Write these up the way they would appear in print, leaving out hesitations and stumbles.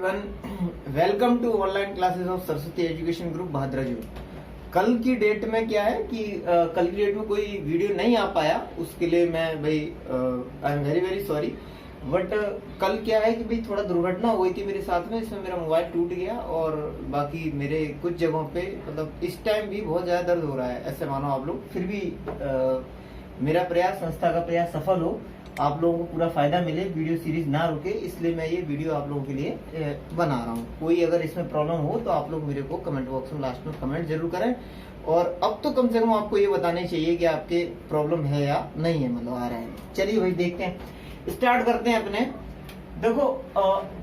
Everyone, welcome to online classes of Saraswati education group Bhadraju. कल की date में क्या है कि कल की डेट में कोई वीडियो नहीं आ पाया, उसके लिए मैं भाई I am very very sorry. But कल क्या है कि भाई थोड़ा दुर्घटना हो गई थी मेरे साथ में, इसमें मेरा मोबाइल टूट गया और बाकी मेरे कुछ जगहों पे मतलब इस टाइम भी बहुत ज्यादा दर्द हो रहा है, ऐसे मानो आप लोग। फिर भी मेरा प्रयास, संस्था का प्रयास सफल हो, आप लोगों को पूरा फायदा मिले, वीडियो सीरीज ना रुके, इसलिए मैं ये वीडियो आप लोगों के लिए बना रहा हूँ। कोई अगर इसमें प्रॉब्लम हो तो आप लोग मेरे को कमेंट बॉक्स में लास्ट में कमेंट जरूर करें। और अब तो कम से कम आपको ये बताने चाहिए कि आपके प्रॉब्लम है या नहीं है, मतलब आ रहा है। चलिए भाई देखते हैं, स्टार्ट करते हैं अपने। देखो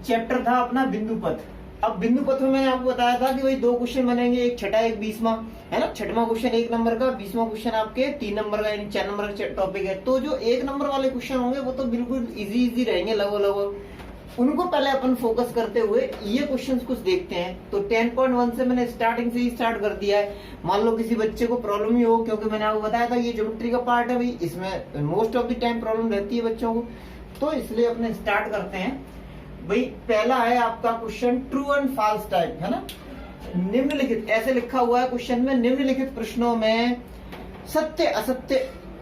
चैप्टर था अपना बिंदु पथ। अब बिंदु पथ में मैंने आपको बताया था कि भाई दो क्वेश्चन बनेंगे, एक छठा एक 20वां, है ना। छठवां क्वेश्चन 1 नंबर का, 20वां क्वेश्चन आपके 3 नंबर का, यानी 4 नंबर का टॉपिक है। तो जो 1 नंबर वाले क्वेश्चन होंगे वो तो बिल्कुल इजी रहेंगे, लगभग उनको पहले अपन फोकस करते हुए ये क्वेश्चंस कुछ देखते हैं। तो 10.1 से मैंने स्टार्टिंग से ही स्टार्ट कर दिया है। मान लो किसी बच्चे को प्रॉब्लम ही हो, क्योंकि मैंने आपको बताया था ये ज्योमेट्री का पार्ट है भाई, इसमें most of the time problem रहती है बच्चों को, तो इसलिए अपने स्टार्ट करते हैं भाई। पहला है आपका question true and false type, है ना। निम्नलिखित, ऐसे लिखा हुआ है क्वेश्चन में, निम्नलिखित प्रश्नों में सत्य असत्य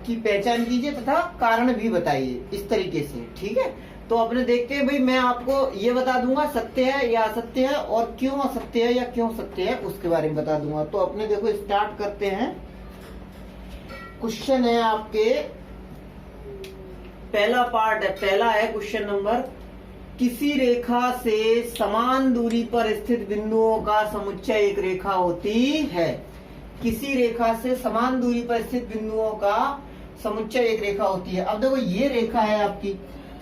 की पहचान कीजिए तथा कारण भी बताइए, इस तरीके से, ठीक है। तो अपने देखते हैं भाई, मैं आपको ये बता दूंगा सत्य है या असत्य है, और क्यों असत्य है या क्यों सत्य है उसके बारे में बता दूंगा। तो अपने देखो स्टार्ट करते हैं। क्वेश्चन है आपके, पहला पार्ट है, पहला है क्वेश्चन नंबर, किसी रेखा से समान दूरी पर स्थित बिंदुओं का समुच्चय एक रेखा होती है। किसी रेखा से समान दूरी पर स्थित बिंदुओं का समुच्चय एक रेखा होती है। अब देखो ये रेखा है आपकी,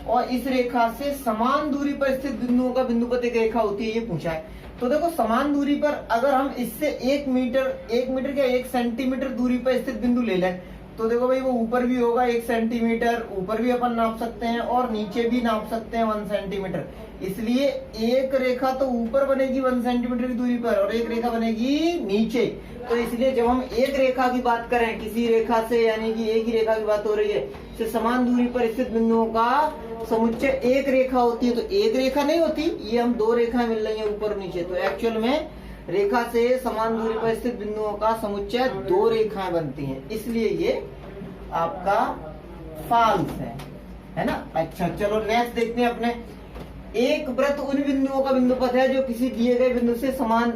और इस रेखा से समान दूरी पर स्थित बिंदुओं का बिंदुपथ एक रेखा होती है, ये पूछा है। तो देखो समान दूरी पर अगर हम इससे 1 मीटर क्या 1 सेंटीमीटर दूरी पर स्थित बिंदु ले लें, तो देखो भाई वो ऊपर भी होगा 1 सेंटीमीटर, ऊपर भी अपन नाप सकते हैं और नीचे भी नाप सकते हैं 1 सेंटीमीटर। इसलिए एक रेखा तो ऊपर बनेगी 1 सेंटीमीटर की दूरी पर, और एक रेखा बनेगी नीचे। तो इसलिए जब हम एक रेखा की बात करें, किसी रेखा से, यानी कि एक ही रेखा की बात हो रही है, से समान दूरी पर स्थित बिंदुओं का समुच्चय एक रेखा होती है, तो एक रेखा नहीं होती, ये हम 2 रेखाएं मिल रही है ऊपर और नीचे। तो एक्चुअल में रेखा से समान दूरी पर स्थित बिंदुओं का समुच्चय 2 रेखाएं बनती हैं, इसलिए ये आपका फॉल्स है ना। अच्छा चलो नेक्स्ट देखते हैं अपने। एक वृत्त उन बिंदुओं का बिंदुपथ है जो किसी दिए गए बिंदु से समान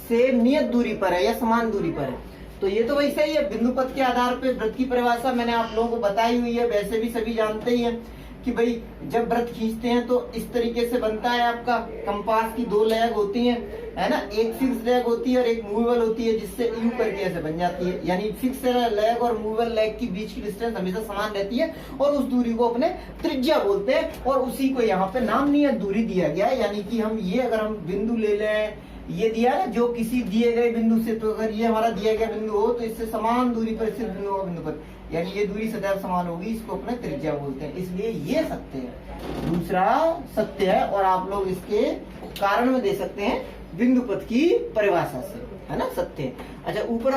से नियत दूरी पर है या समान दूरी पर है। तो ये तो वैसे ही है, बिंदुपथ के आधार पर वृत्त की परिभाषा मैंने आप लोगों को बताई हुई है, वैसे भी सभी जानते ही हैं कि भाई जब वृत्त खींचते हैं तो इस तरीके से बनता है। आपका कंपास की 2 लेग होती हैं, है ना, एक फिक्स लेग होती है और एक मूवेबल होती है, जिससे यू करके ऐसे बन जाती है। यानी फिक्स लेग और मूवेबल लेग की बीच की डिस्टेंस हमेशा समान रहती है, और उस दूरी को अपने त्रिज्या बोलते हैं, और उसी को यहाँ पे नाम नियत दूरी दिया गया है। यानी कि हम ये अगर हम बिंदु ले लें, ये दिया है जो किसी दिए गए बिंदु से, तो अगर ये हमारा दिया गया बिंदु हो तो इससे समान दूरी पर स्थित बिंदु का बिंदुपथ, यानी ये दूरी सदैव समान होगी, इसको अपने त्रिज्या बोलते हैं, इसलिए ये सत्य है। दूसरा सत्य है, और आप लोग इसके कारण में दे सकते हैं बिंदुपथ की परिभाषा से, है ना, सत्य है। अच्छा ऊपर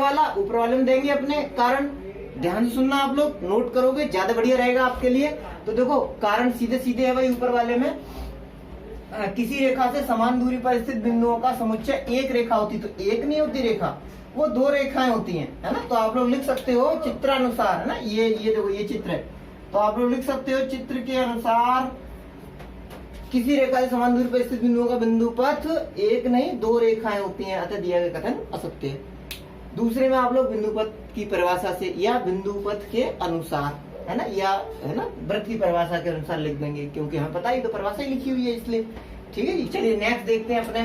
वाले में देंगे अपने कारण, ध्यान से सुनना, आप लोग नोट करोगे ज्यादा बढ़िया रहेगा आपके लिए। तो देखो कारण सीधे सीधे है भाई, ऊपर वाले में किसी रेखा से समान दूरी पर स्थित बिंदुओं का समुच्चय एक रेखा होती, तो एक नहीं होती रेखा, वो 2 रेखाएं होती हैं, है ना। तो आप लोग लिख सकते हो चित्रानुसार, है ना, ये देखो ये चित्र है, तो आप लोग लिख सकते हो चित्र के अनुसार किसी रेखा से समान दूरी पर स्थित बिंदुओं का बिंदुपथ एक नहीं 2 रेखाएं होती हैं, अतः दिया गया कथन असत्य है। दूसरे में आप लोग बिंदुपथ की परिभाषा से या बिंदुपथ के अनुसार, है ना, या है ना वृत्त की परिभाषा के अनुसार लिख देंगे, क्योंकि हमें पता ही तो परिभाषा ही लिखी हुई है, इसलिए ठीक है जी। चलिए नेक्स्ट देखते हैं अपने।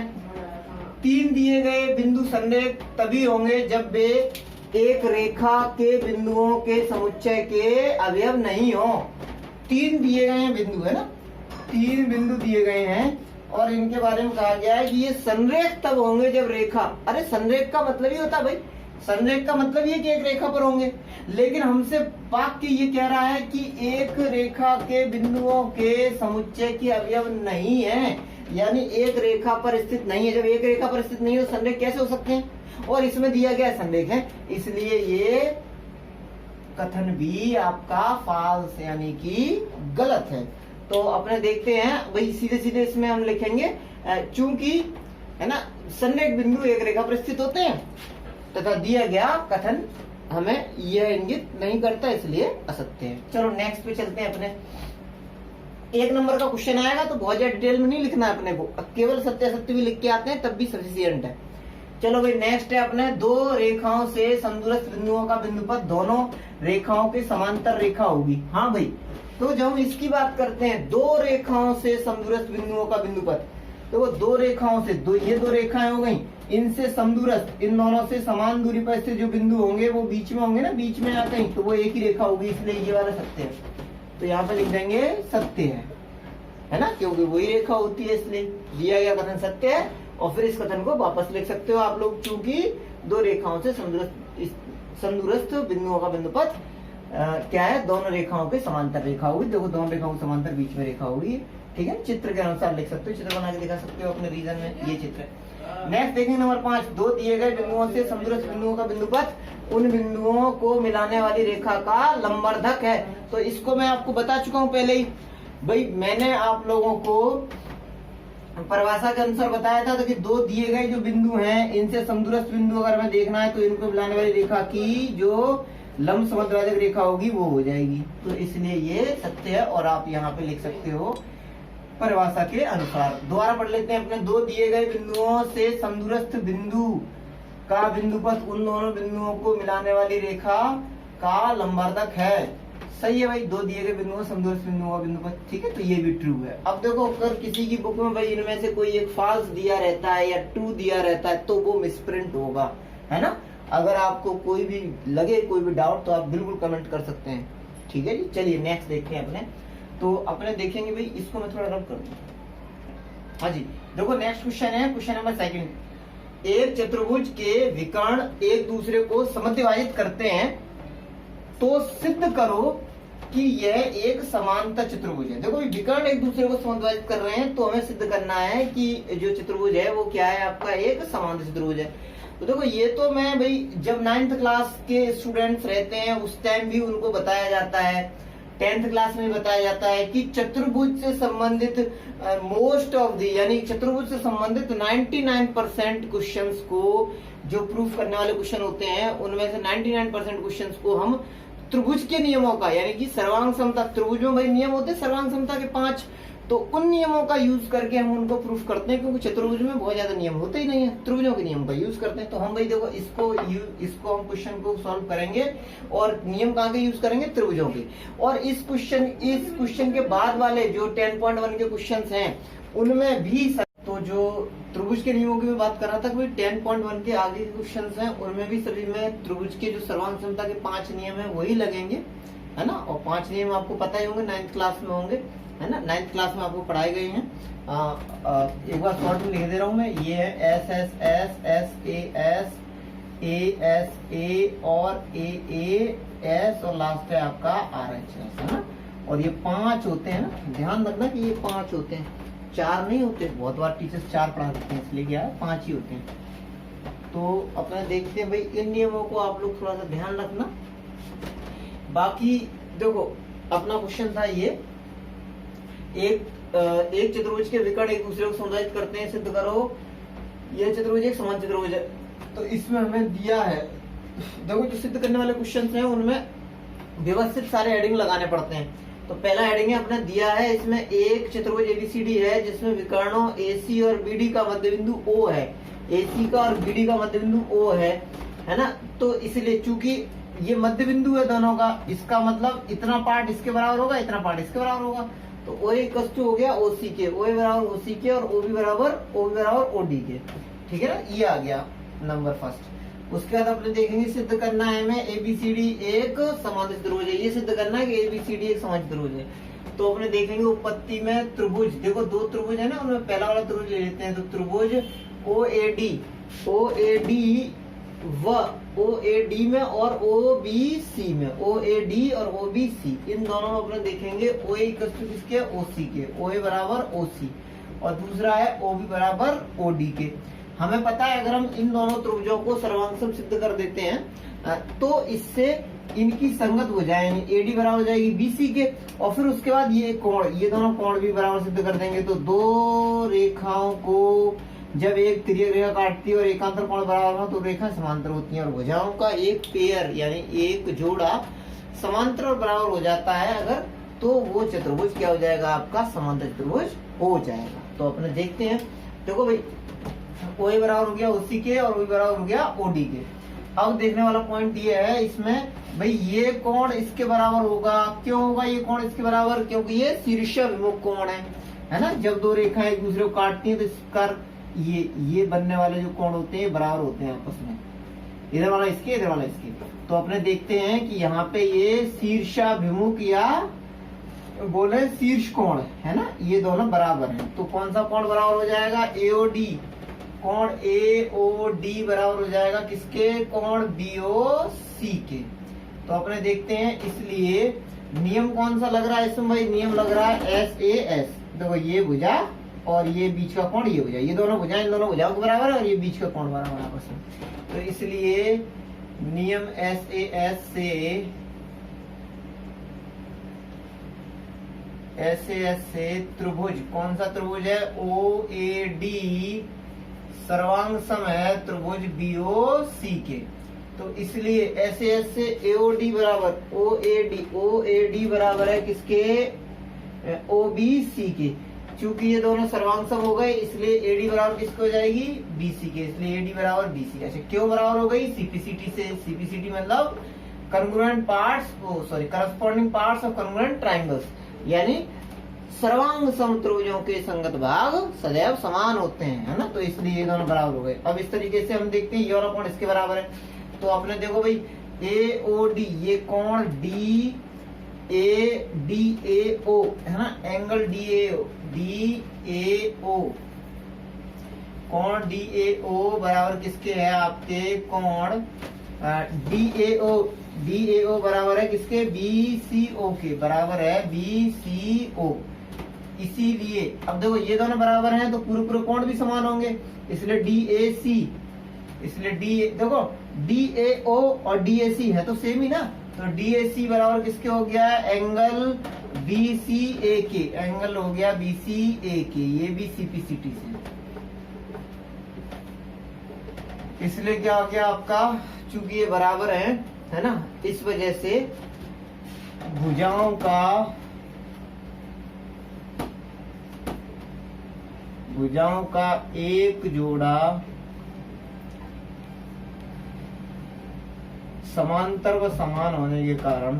3 दिए गए बिंदु संरेख तभी होंगे जब वे एक रेखा के बिंदुओं के समुच्चय के अवयव नहीं हो। 3 दिए गए हैं बिंदु, है ना, 3 बिंदु दिए गए हैं, और इनके बारे में कहा गया है कि ये संरेख तब होंगे जब रेखा, अरे संरेख का मतलब ही होता है भाई, संरेख का मतलब ये कि एक रेखा पर होंगे, लेकिन हमसे वाक्य ये कह रहा है कि एक रेखा के बिंदुओं के समुच्चय के अवयव नहीं है, यानी एक रेखा पर स्थित नहीं है। जब एक रेखा पर स्थित नहीं है तो संरेख कैसे हो सकते हैं, और इसमें दिया गया संरेख है, इसलिए ये कथन भी आपका फॉल्स यानी कि गलत है। तो अपने देखते हैं भाई, सीधे सीधे इसमें हम लिखेंगे चूंकि है ना संरेख बिंदु एक रेखा पर स्थित होते हैं तथा दिया गया कथन हमें यह इंगित नहीं करता, इसलिए असत्य है। चलो नेक्स्ट पे चलते हैं। अपने 1 नंबर का क्वेश्चन आएगा तो बहुत ज्यादा डिटेल में नहीं लिखना है अपने को, केवल सत्य असत्य भी लिख के आते हैं तब भी सफिशिएंट है। चलो भाई नेक्स्ट है अपने, 2 रेखाओं से समदूरस्थ बिंदुओं का बिंदुपथ दोनों रेखाओं के समांतर रेखा होगी। हाँ भाई, तो जब हम इसकी बात करते हैं 2 रेखाओं से समदूरस्थ बिंदुओं का बिंदुपथ, तो वो 2 रेखाओं से ये 2 रेखाएं हो गई, इनसे समदूरस्थ, इन दोनों से समान दूरी पर स्थित जो बिंदु होंगे वो बीच में होंगे ना, बीच में आते हैं तो वो एक ही रेखा होगी, इसलिए ये वाला सत्य है। तो यहाँ पे लिख देंगे सत्य है ना, क्योंकि वही रेखा होती है, इसलिए दिया गया कथन सत्य है। और फिर इस कथन को वापस लिख सकते हो आप लोग, चूंकि 2 रेखाओं से समदूरस्थ बिंदुओं का बिंदुपथ क्या है, दोनों रेखाओं के समांतर रेखा होगी। देखो दोनों रेखाओं के समांतर बीच में रेखा होगी, ठीक है। चित्र के अनुसार लिख सकते हो, चित्र बना के दिखा सकते हो अपने रीजन में, ये चित्र है। नेक्स्ट देखेंगे नंबर 5, 2 दिए गए बिंदुओं से समदूरस्थ बिंदुओं का बिंदुपथ उन बिंदुओं को मिलाने वाली रेखा का लंबवर्धक है। तो इसको मैं आपको बता चुका हूं पहले ही भाई, मैंने आप लोगों को परिभाषा के अनुसार बताया था कि 2 दिए गए जो बिंदु हैं, इनसे समदूरस्थ बिंदु अगर हमें देखना है तो इनको मिलाने वाली रेखा की जो लंब समद्विभाजक रेखा होगी वो हो जाएगी। तो इसलिए ये सत्य है और आप यहाँ पे लिख सकते हो परिभाषा के अनुसार। दोबारा पढ़ लेते हैं अपने, 2 दिए गए बिंदुओं से समदूरस्थ बिंदु का बिंदुपथ उन दोनों बिंदुओं को मिलाने वाली रेखा का लंबवर्धक है। सही है भाई, 2 दिए गए बिंदुओं समदूरस्थ बिंदुओं का बिंदुपथ, ठीक है, तो ये भी ट्रू है। अब देखो अगर किसी की बुक में भाई इनमें से कोई एक फॉल्स दिया रहता है या ट्रू दिया रहता है तो वो मिसप्रिंट होगा, है ना। अगर आपको कोई भी लगे, कोई भी डाउट, तो आप बिल्कुल कमेंट कर सकते हैं, ठीक है जी। चलिए नेक्स्ट देखते हैं अपने, तो अपने देखेंगे भाई, इसको मैं थोड़ा रब कर दूं। हाँ जी, देखो नेक्स्ट क्वेश्चन है, क्वेश्चन नंबर 2। एक चतुर्भुज के विकर्ण एक दूसरे को समद्विभाजित करते हैं तो सिद्ध करो कि यह एक समांतर चतुर्भुज है। देखो विकर्ण एक दूसरे को समद्विभाजित कर रहे हैं तो हमें सिद्ध करना है कि जो चतुर्भुज है वो क्या है, आपका एक समांतर चतुर्भुज है। तो देखो ये तो मैं भाई जब 9th क्लास के स्टूडेंट्स रहते हैं उस टाइम भी उनको बताया जाता है, 10th क्लास में बताया जाता है कि चतुर्भुज से संबंधित मोस्ट ऑफ दी, यानी चतुर्भुज से संबंधित 99% क्वेश्चंस को जो प्रूफ करने वाले क्वेश्चन होते हैं उनमें से 99% क्वेश्चंस को हम त्रिभुज के नियमों का, यानी कि सर्वांग समता, त्रिभुज में भाई नियम होते हैं सर्वांग समता के 5, तो उन नियमों का यूज करके हम उनको प्रूफ करते हैं, क्योंकि चतुर्भुज में बहुत ज्यादा नियम होते ही नहीं है, त्रिभुजों के नियम का यूज करते हैं। तो हम भाई देखो इसको हम क्वेश्चन को सॉल्व करेंगे और नियम कहाँ के यूज करेंगे, त्रिभुजों के। और इस क्वेश्चन के बाद वाले जो 10.1 के क्वेश्चन हैं उनमें भी, तो जो त्रिभुज के नियमों की मैं बात कर रहा था, कोई 10.1 के आगे के क्वेश्चंस हैं उनमें भी सभी में त्रिभुज के जो सर्वांग समता के 5 नियम है वही लगेंगे, है ना। और 5 नियम आपको पता ही होंगे, 9th क्लास में होंगे, है ना, 9th क्लास में आपको पढ़ाए गए हैं। एक बार शॉर्ट में लिख दे रहा हूं मैं, ये है S S S, S A और ए एस और लास्ट है आपका आर एच एस, है ना। और ये 5 होते हैं ना, ध्यान रखना कि ये 5 होते हैं, 4 नहीं होते। बहुत बार टीचर्स 4 पढ़ा देते हैं, इसलिए क्या है 5 ही होते हैं। तो अपना देखते हैं भाई, इन नियमों को आप लोग थोड़ा सा ध्यान रखना। बाकी देखो अपना क्वेश्चन था ये, एक चतुर्भुज के विकर्ण एक दूसरे को समद्विभाजित करते हैं, सिद्ध करो यह चतुर्भुज एक समान चतुर्भुज है। तो इसमें हमें दिया है, देखो जो सिद्ध करने वाले क्वेश्चन हैं उनमें व्यवस्थित सारे हेडिंग लगाने पड़ते हैं। तो पहला हेडिंग है अपने दिया है, इसमें एक चतुर्भुज एबीसीडी है जिसमें विकर्णों एसी और बीडी का मध्य बिंदु ओ है, एसी का और बीडी का मध्य बिंदु ओ है ना। तो इसलिए चूंकि ये मध्य बिंदु है दोनों का, इसका मतलब इतना पार्ट इसके बराबर होगा, इतना पार्ट इसके बराबर होगा। तो ओ इक्वल टू हो गया ओसी के, ओ बराबर ओसी के और ओ बी बराबर ओडी के, ठीक है ना। ये आ गया नंबर फर्स्ट। उसके बाद अपने देखेंगे सिद्ध करना है हमें एबीसीडी एक समांतर चतुर्भुज है, ये सिद्ध करना है कि एबीसीडी एक समांतर चतुर्भुज है। तो अपने देखेंगे उत्पत्ति में त्रिभुज, देखो 2 त्रिभुज है ना, उनमें पहला वाला त्रिभुज ले लेते हैं। तो त्रिभुज ओएडी व ओएडी में और ओबीसी में, ओएडी और ओबीसी इन दोनों में अपने देखेंगे ओ इक्वल टू किसके, ओसी के, ओ बराबर ओसी और दूसरा है ओबी बराबर ओडी के। हमें पता है अगर हम इन दोनों त्रिभुजों को सर्वांग सम सिद्ध कर देते हैं तो इससे इनकी संगत हो जाए, यानी AD बराबर हो जाएगी BC के, और फिर उसके बाद ये कोण, ये दोनों कोण भी बराबर सिद्ध कर देंगे। तो दो रेखाओं को जब एक तिर्यक रेखा काटती है और एकांतर कोण बराबर हो तो रेखा समांतर होती है, और भुजाओं का एक पेयर यानी एक जोड़ा समांतर और बराबर हो जाता है अगर, तो वो चतुर्भुज क्या हो जाएगा, आपका समांतर चतुर्भुज हो जाएगा। तो अपने देखते हैं, देखो भाई OA बराबर हो गया OC के और OB बराबर हो गया OD के। अब देखने वाला पॉइंट ये है इसमें, भाई ये कोण इसके बराबर होगा, क्यों होगा ये कोण इसके बराबर, क्योंकि ये शीर्षाभिमुख कोण है ना। जब दो रेखाएं एक दूसरे को काटती हैं तो इसका ये बनने वाले जो कोण होते हैं बराबर होते हैं आपस में, इधर वाला इसके इधर वाला इसके। तो अपने देखते हैं कि यहाँ पे ये शीर्षाभिमुख या बोले शीर्ष कोण है ना, ये दोनों बराबर हैं। तो कौन सा कोण बराबर हो जाएगा, AOD, कोण AOD बराबर हो जाएगा किसके, कोण BOC के। तो अपने देखते हैं, इसलिए नियम कौन सा लग रहा है इसमें भाई, नियम लग रहा है SAS। देखो ये भुजा और ये बीच का कोण ये भुजा, ये दोनों भुजा इन दोनों भुजाओं के बराबर है, और ये बीच का कोण बराबर आपस में। तो इसलिए नियम SAS से त्रिभुज, कौन सा त्रिभुज है, OAD सर्वांग सम है त्रिभुज BOC के। तो इसलिए SAS से AOD बराबर OAD बराबर है किसके, OBC के। चूंकि ये दोनों सर्वांग सम हो गए इसलिए AD बराबर किसको हो जाएगी, BC के, इसलिए AD बराबर BC। अच्छा क्यों बराबर हो गई, CPCT से, CPCT मतलब congruent parts, corresponding parts of congruent triangles, यानी सर्वांग सम त्रिभुजों के संगत भाग सदैव समान होते हैं, है ना। तो इसलिए ये दोनों बराबर हो गए। अब इस तरीके से हम देखते हैं ये वाला कोण इसके बराबर है। तो आपने देखो भाई AOD, ये कोण DAO है ना, एंगल DAO कोण DAO बराबर किसके है, आपके कोण DAO बराबर है किसके, BCO के, बराबर है BCO। इसीलिए अब देखो ये दोनों बराबर हैं तो पूरे कोण भी समान होंगे, इसलिए DAC, इसलिए देखो DAO और DAC है तो सेम ही ना। तो DAC बराबर किसके हो गया, एंगल BCA के, एंगल हो गया BCA के, ये भी CPCT से। इसलिए क्या हो गया आपका, चूंकि ये बराबर है ना, इस वजह से भुजाओं का एक जोड़ा समांतर व समान होने के कारण,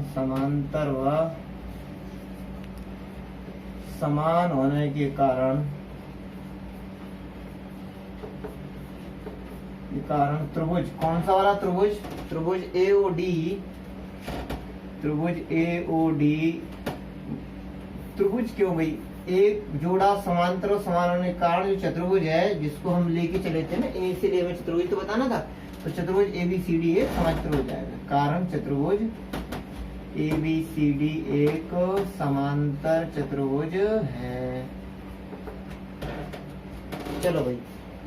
त्रिभुज, कौन सा वाला त्रिभुज, त्रिभुज AOD, त्रिभुज क्यों भाई, एक जोड़ा समांतर और समान होने के कारण जो चतुर्भुज है जिसको हम लेके चले थे ना, इसीलिए हमें चतुर्भुज तो बताना था। तो चतुर्भुज ABCD एक समांतर चतुर्भुज आएगा, कारण चतुर्भुज ABCD एक समांतर चतुर्भुज है। चलो भाई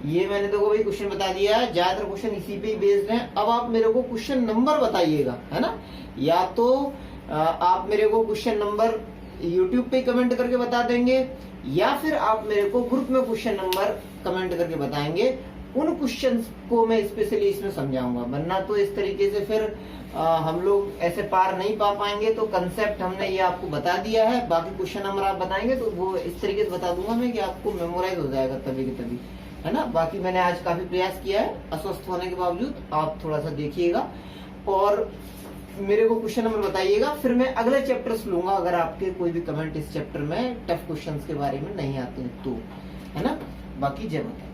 ये मैंने देखो भाई क्वेश्चन बता दिया है, ज्यादातर क्वेश्चन इसी पे ही बेस्ड हैं। अब आप मेरे को क्वेश्चन नंबर बताइएगा, है ना, या तो आप मेरे को क्वेश्चन नंबर YouTube पे कमेंट करके बता देंगे, या फिर आप मेरे को ग्रुप में क्वेश्चन नंबर कमेंट करके बताएंगे। उन क्वेश्चंस को मैं स्पेशली इसमें समझाऊंगा, वरना तो इस तरीके से फिर हम लोग ऐसे पार नहीं पा पाएंगे। तो कंसेप्ट हमने ये आपको बता दिया है, बाकी क्वेश्चन नंबर आप बताएंगे तो वो इस तरीके से बता दूंगा मैं कि आपको मेमोराइज हो जाएगा तभी के तभी, है ना। बाकी मैंने आज काफी प्रयास किया है अस्वस्थ होने के बावजूद, आप थोड़ा सा देखिएगा और मेरे को क्वेश्चन नंबर बताइएगा, फिर मैं अगले चैप्टर्स लूंगा अगर आपके कोई भी कमेंट इस चैप्टर में टफ क्वेश्चंस के बारे में नहीं आते हैं तो, है ना। बाकी जय माता।